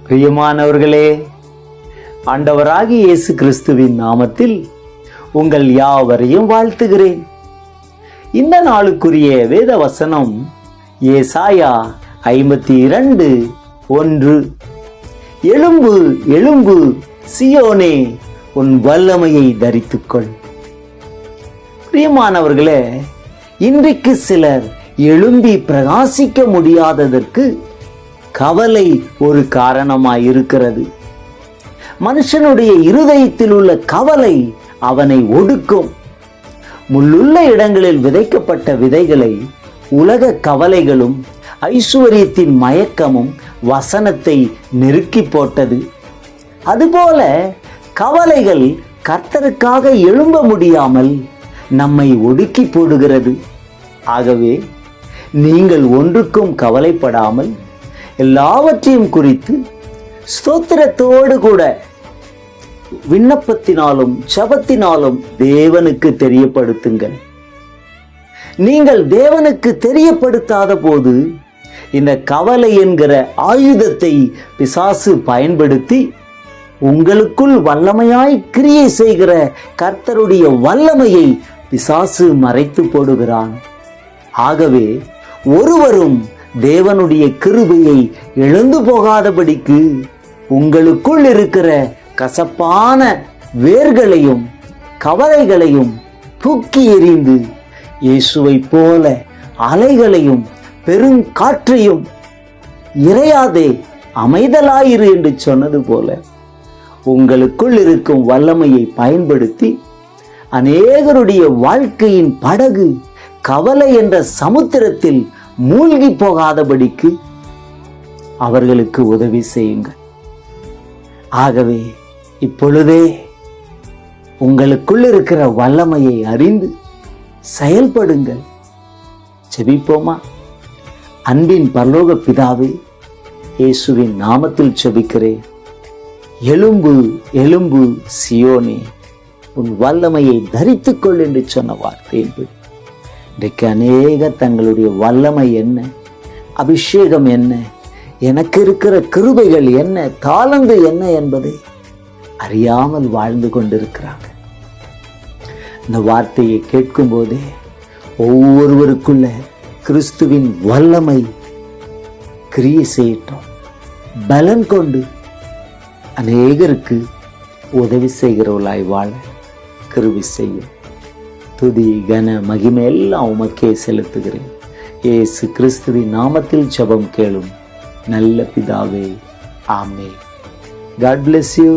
பிரியமானவர்களே, ஆண்டவராகிய இயேசு கிறிஸ்துவின் நாமத்தில் உங்கள் யாவரையும் வாழ்த்துகிறேன். இந்த நாளுக்குரிய வேத வசனம் ஏசாயா 52:1. எழும்பு எழும்பு சியோனே, உன் வல்லமையை தரித்துக்கொள். பிரியமானவர்களே, இன்றைக்கு சிலர் எழும்பி பிரகாசிக்க முடியாததற்கு கவலை ஒரு காரணமாயிருக்கிறது. மனுஷனுடைய இருதயத்தில் உள்ள கவலை அவனை ஒடுக்கும். முள்ளுள்ள இடங்களில் விதைக்கப்பட்ட விதைகளை உலக கவலைகளும் ஐசுவரியத்தின் மயக்கமும் வசனத்தை நெருக்கி போட்டது. அதுபோல கவலைகள் கர்த்தருக்காக எழும்ப முடியாமல் நம்மை ஒடுக்கி போடுகிறது. ஆகவே நீங்கள் ஒன்றுக்கும் கவலைப்படாமல் எல்லாவற்றையும் குறித்து ஸ்தோத்திரத்தோடு கூட விண்ணப்பத்தினாலும் ஜெபத்தினாலும் தேவனுக்கு தெரியப்படுத்துங்கள். நீங்கள் தேவனுக்கு தெரியப்படுத்தாத போது இந்த கவலை என்கிற ஆயுதத்தை பிசாசு பயன்படுத்தி உங்களுக்குள் வல்லமையாய் கிரியை செய்கிற கர்த்தருடைய வல்லமையை பிசாசு மறைத்து போடுகிறான். ஆகவே ஒருவரும் தேவனுடைய கிருபையை இழந்து போகாதபடிக்கு உங்களுக்குள் இருக்கிற கசப்பான வேர்களையும் கவலைகளையும் தூக்கி எறிந்து இயேசுவை போல அலைகளையும் பெருங்காற்றையும் இறையாதே அமைதலாயிரு என்று சொன்னது போல உங்களுக்குள் இருக்கும் வல்லமையை பயன்படுத்தி அநேகருடைய வாழ்க்கையின் படகு கவலை என்ற சமுத்திரத்தில் மூழ்கி போகாதபடிக்கு அவர்களுக்கு உதவி செய்யுங்கள். ஆகவே இப்பொழுதே உங்களுக்குள் இருக்கிற வல்லமையை அறிந்து செயல்படுங்கள். ஜெபிப்போமா? அன்பின் பரலோக பிதாவே, இயேசுவின் நாமத்தில் ஜெபிக்கிறேன். எழும்பு எழும்பு சியோனே, உன் வல்லமையை தரித்துக்கொள் என்று சொன்ன வார்த்தையின்படி இன்றைக்கு அநேகர் தங்களுடைய வல்லமை என்ன, அபிஷேகம் என்ன, எனக்கு இருக்கிற கிருபைகள் என்ன, தாளந்து என்ன என்பதை அறியாமல் வாழ்ந்து கொண்டிருக்கிறாங்க. இந்த வார்த்தையை கேட்கும் போதே ஒவ்வொருவருக்குள்ள கிறிஸ்துவின் வல்லமை கிரியை செய்யட்டும். பலன் கொண்டு அநேகருக்கு உதவி செய்கிறவளாய் வாழ கிருபை செய்யும். துதி கன மகிமை எல்லாம் உமக்கே செலுத்துகிறேன். இயேசு கிறிஸ்துவின் நாமத்தில் ஜெபம் கேளும் நல்ல பிதாவே, ஆமென். God bless you.